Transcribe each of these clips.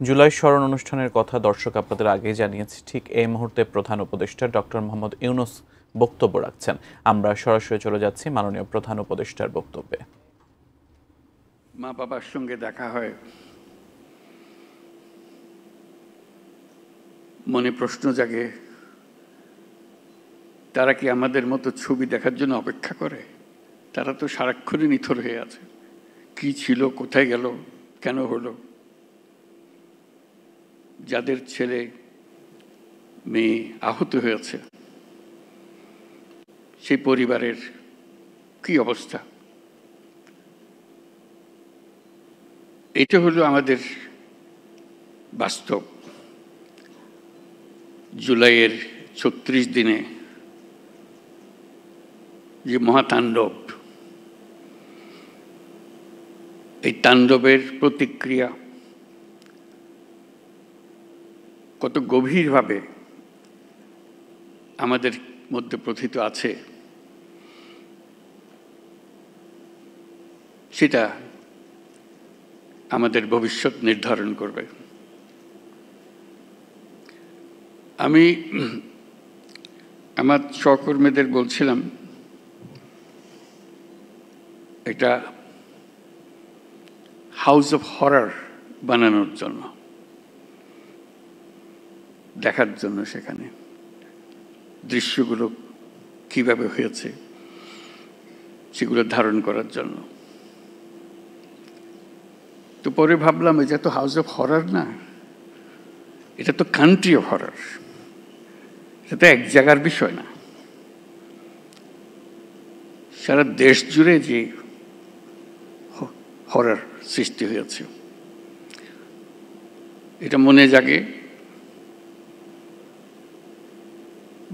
জুলাই স্মরণ অনুষ্ঠানের কথা দর্শক আপনাদের আগেই জানিয়েছি। ঠিক এই মুহূর্তে প্রধান উপদেষ্টা ডক্টর মোহাম্মদ ইউনূস বক্তব্য রাখছেন। আমরা সরাসরি চলে যাচ্ছি মাননীয় প্রধান উপদেষ্টার বক্তব্যে। মা বাবার সঙ্গে দেখা হয়, মনে প্রশ্ন জাগে, তারা কি আমাদের মতো ছবি দেখার জন্য অপেক্ষা করে? তারা তো সারাক্ষণই নিথর হয়ে আছে। কি ছিল, কোথায় গেল, কেন হলো? যাদের ছেলে মেয়ে আহত হয়েছে, সেই পরিবারের কি অবস্থা? এটা হলো আমাদের বাস্তব। জুলাইয়ের ৩৬ দিনে যে মহাতাণ্ডব, এই তাণ্ডবের প্রতিক্রিয়া কত গভীরভাবে আমাদের মধ্যে প্রথিত আছে, সেটা আমাদের ভবিষ্যৎ নির্ধারণ করবে। আমি আমার সহকর্মীদের বলছিলাম, একটা হাউস অফ হরর বানানোর জন্য, দেখার জন্য সেখানে দৃশ্যগুলো কিভাবে হয়েছে সেগুলো ধারণ করার জন্য। তো পরে ভাবলাম, এটা তো হাউস অফ হরর না, এটা তো কান্ট্রি অফ হরর। এটা তো এক জায়গার বিষয় না, সারা দেশ জুড়ে যে হরর সৃষ্টি হয়েছে, এটা মনে জাগে।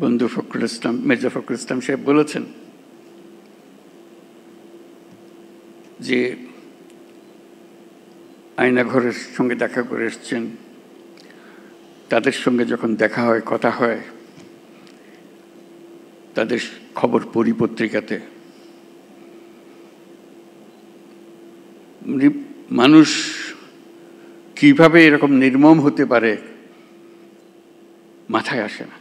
বন্ধু ফখরুল ইসলাম, মির্জা ফখরুল ইসলাম সাহেব বলেছেন যে আয়নাঘরের সঙ্গে দেখা করে এসছেন, তাদের সঙ্গে যখন দেখা হয়, কথা হয়, তাদের খবর পড়ি পত্রিকাতে, মানুষ কিভাবে এরকম নির্মম হতে পারে মাথায় আসে না।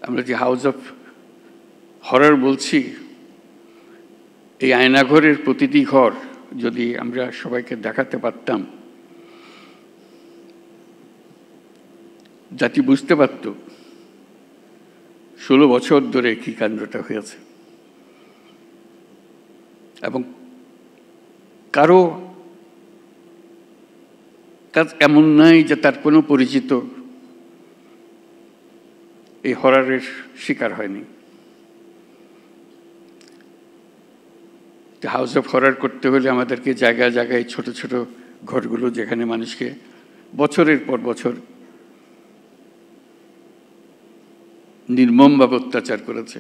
আমরা যে হাউস অফ হরর বলছি, এই আয়নাঘরের প্রতিটি ঘর যদি আমরা সবাইকে দেখাতে পারতাম, জাতি বুঝতে পারত 16 বছর ধরে কি কাণ্ডটা হয়েছে। এবং কারো কাজ এমন নাই যে তার কোনো পরিচিত এই হররের শিকার হয়নি। হাউস অফ হরর করতে হলে আমাদেরকে জায়গায় জায়গায় ছোট ছোট ঘরগুলো, যেখানে মানুষকে বছরের পর বছর নির্মমভাবে অত্যাচার করেছে,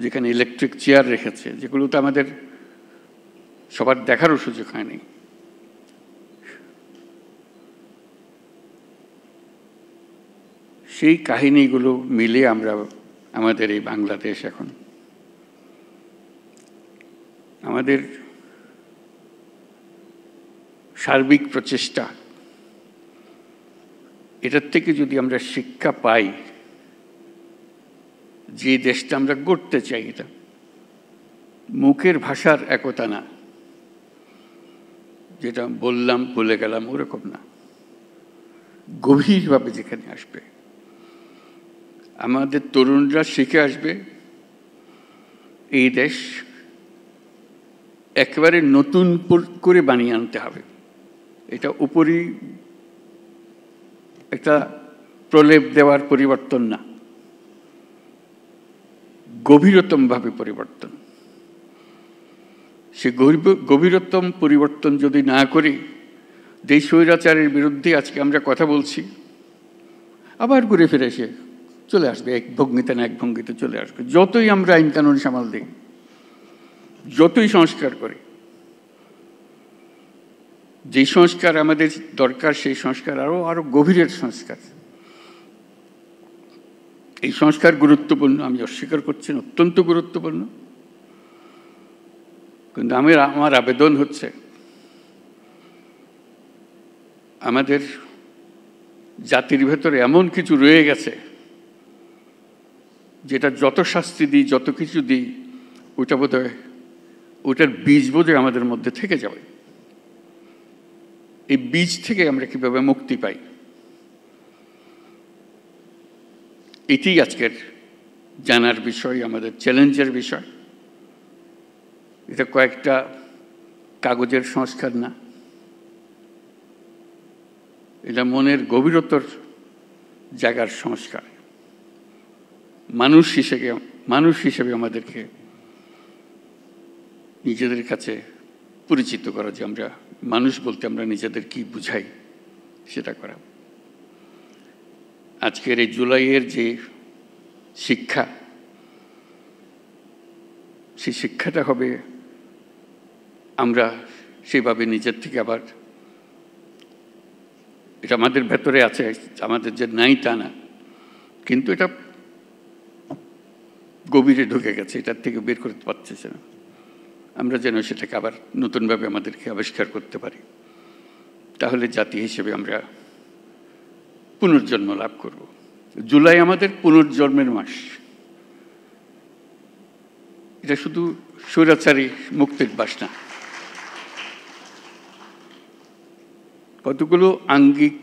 যেখানে ইলেকট্রিক চেয়ার রেখেছে, যেগুলো তো আমাদের সবার দেখারও সুযোগ হয়নি, সেই কাহিনীগুলো মিলে আমরা আমাদের এই বাংলাদেশ এখন, আমাদের সার্বিক প্রচেষ্টা, এটার থেকে যদি আমরা শিক্ষা পাই, যে দেশটা আমরা গড়তে চাই, এটা মুখের ভাষার একতা না, যেটা বললাম বলে গেলাম ওরকম না, গভীরভাবে যেখানে আসবে, আমাদের তরুণরা শিখে আসবে, এই দেশ একেবারে নতুন করে বানিয়ে আনতে হবে। এটা উপরই একটা প্রলেপ দেওয়ার পরিবর্তন না, গভীরতমভাবে পরিবর্তন। সে গভীরতম পরিবর্তন যদি না করি, যে স্বৈরাচারের বিরুদ্ধে আজকে আমরা কথা বলছি, আবার ঘুরে ফিরে এসে চলে আসবে, এক ভঙ্গিতে না এক ভঙ্গিতে চলে আসবে। যতই আমরা আইন কানুন সামাল দিই, যতই সংস্কার করি, যে সংস্কার আমাদের দরকার, সেই সংস্কার আরো গভীরের সংস্কার। এই সংস্কার গুরুত্বপূর্ণ, আমি অস্বীকার করছি না, অত্যন্ত গুরুত্বপূর্ণ। কিন্তু আমার আবেদন হচ্ছে আমাদের জাতির ভেতরে এমন কিছু রয়ে গেছে যেটা যত শাস্তি দিই, যত কিছু দিই, ওটা বোধহয় ওটার বীজ বোধহয় আমাদের মধ্যে থেকে যাবে। এই বীজ থেকে আমরা কিভাবে মুক্তি পাই, এটি আজকের জানার বিষয়, আমাদের চ্যালেঞ্জের বিষয়। এটা কয়েকটা কাগজের সংস্কার না, এটা মনের গভীরতর জায়গার সংস্কার। মানুষ হিসেবে আমাদেরকে নিজেদের কাছে পরিচিত করা, যে আমরা মানুষ বলতে আমরা নিজেদের কি বুঝাই সেটা করা। আজকের এই জুলাইয়ের যে শিক্ষা, সেই শিক্ষাটা হবে আমরা সেভাবে নিজের থেকে আবার, এটা আমাদের ভেতরে আছে, আমাদের যে নাই তা না, কিন্তু এটা গভীরে ঢুকে গেছে, এটার থেকে বের করতে পারতেছে না। আমরা যেন সেটাকে আবার নতুনভাবে আমাদেরকে আবিষ্কার করতে পারি, তাহলে জাতি হিসেবে আমরা পুনর্জন্ম লাভ করব। জুলাই আমাদের পুনর্জন্মের মাস। এটা শুধু স্বৈরাচারী মুক্তির বাস না, কতগুলো আঙ্গিক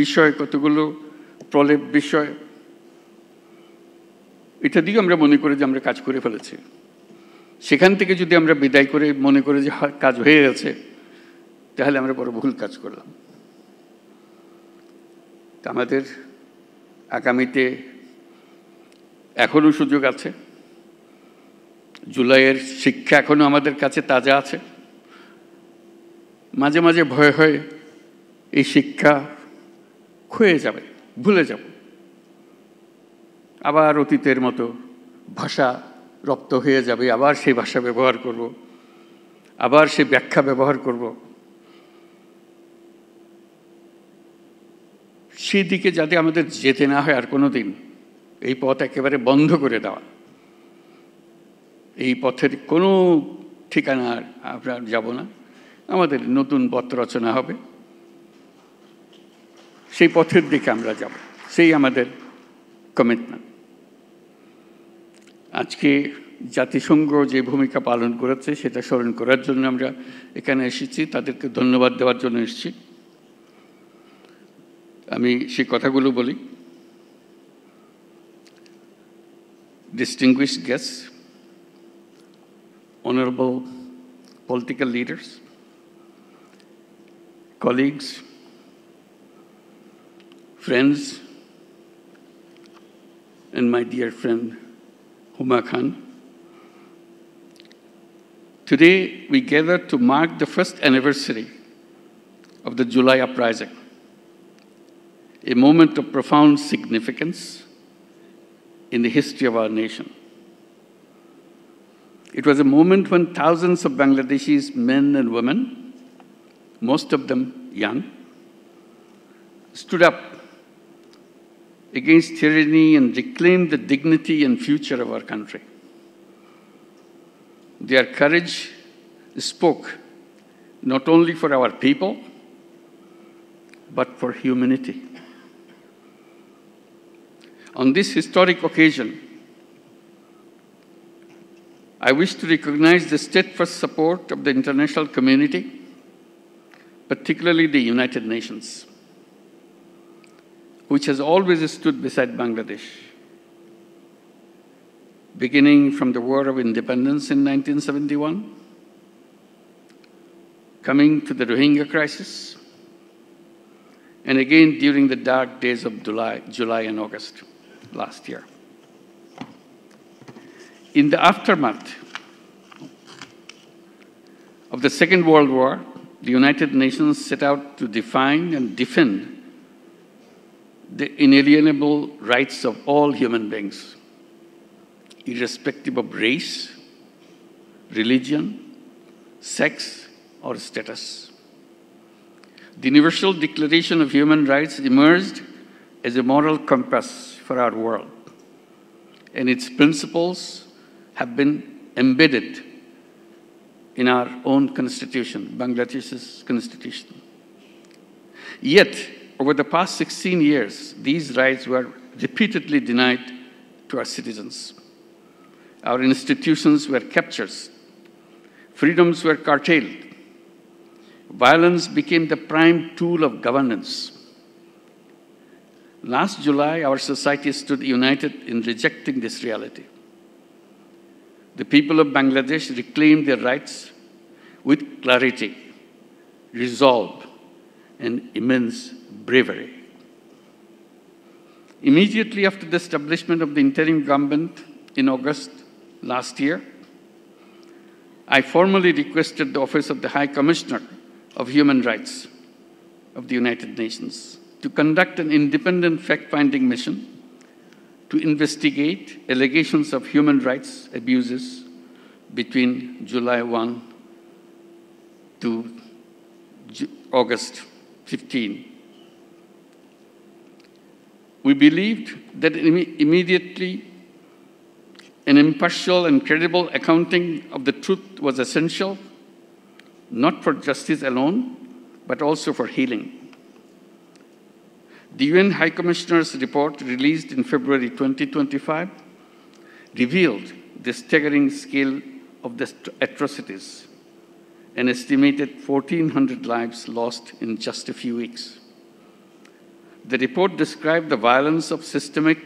বিষয়, কতগুলো প্রলেপ বিষয়, এটা দিয়ে আমরা মনে করি যে আমরা কাজ করে ফেলেছি। সেখান থেকে যদি আমরা বিদায় করে মনে করি যে কাজ হয়ে গেছে, তাহলে আমরা বড় ভুল কাজ করলাম। আমাদের আগামীতে এখনো সুযোগ আছে। জুলাইয়ের শিক্ষা এখনো আমাদের কাছে তাজা আছে। মাঝে মাঝে ভয় হয় এই শিক্ষা ক্ষয়ে যাবে, ভুলে যাব, আবার অতীতের মতো ভাষা রপ্ত হয়ে যাবে, আবার সেই ভাষা ব্যবহার করব, আবার সেই ব্যাখ্যা ব্যবহার করব। সেই দিকে যাতে আমাদের যেতে না হয় আর কোনো দিন, এই পথ একেবারে বন্ধ করে দেওয়া। এই পথের কোনো ঠিকানা আমরা যাব না, আমাদের নতুন পথ রচনা হবে, সেই পথের দিকে আমরা যাব, সেই আমাদের কমিটমেন্ট। আজকে জাতিসংঘ যে ভূমিকা পালন করেছে সেটা স্মরণ করার জন্য আমরা এখানে এসেছি, তাদেরকে ধন্যবাদ দেওয়ার জন্য এসেছি। আমি সেই কথাগুলো বলি। Distinguished guests, honorable political leaders, colleagues, friends, and my dear friend Huma Khan. Today we gather to mark the first anniversary of the July uprising, a moment of profound significance in the history of our nation. It was a moment when thousands of Bangladeshis, men and women, most of them young, stood up against tyranny and reclaimed the dignity and future of our country. Their courage spoke not only for our people, but for humanity. On this historic occasion, I wish to recognize the steadfast support of the international community, particularly the United Nations, which has always stood beside Bangladesh, beginning from the War of Independence in 1971, coming to the Rohingya crisis, and again during the dark days of July and August last year. In the aftermath of the Second World War, the United Nations set out to define and defend the inalienable rights of all human beings, irrespective of race, religion, sex, or status. The Universal Declaration of Human Rights emerged as a moral compass for our world, and its principles have been embedded in our own constitution, Bangladesh's constitution. Yet, over the past 16 years, these rights were repeatedly denied to our citizens. Our institutions were captured. Freedoms were curtailed. Violence became the prime tool of governance. Last July, our society stood united in rejecting this reality. The people of Bangladesh reclaimed their rights with clarity, resolve, and immense bravery. Immediately after the establishment of the interim government in August last year, I formally requested the Office of the High Commissioner of Human Rights of the United Nations to conduct an independent fact-finding mission to investigate allegations of human rights abuses between July 1 to August 15. We believed that immediately an impartial and credible accounting of the truth was essential, not for justice alone, but also for healing. The UN High Commissioner's report, released in February 2025, revealed the staggering scale of the atrocities, an estimated 1,400 lives lost in just a few weeks. The report described the violence of systemic,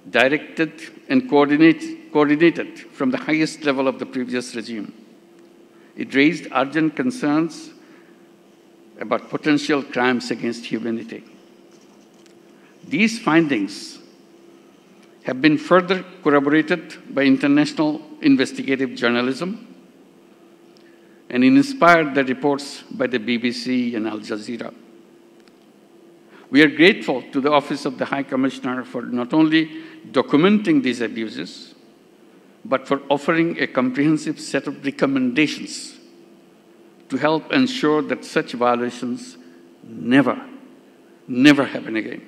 directed, and coordinated from the highest level of the previous regime. It raised urgent concerns about potential crimes against humanity. These findings have been further corroborated by international investigative journalism and inspired the reports by the BBC and Al Jazeera. We are grateful to the Office of the High Commissioner for not only documenting these abuses, but for offering a comprehensive set of recommendations to help ensure that such violations never happen again.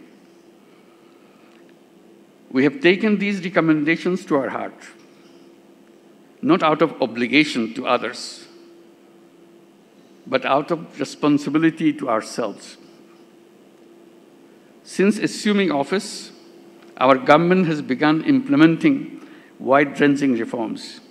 We have taken these recommendations to our heart, not out of obligation to others, but out of responsibility to ourselves. Since assuming office, our government has begun implementing wide-ranging reforms.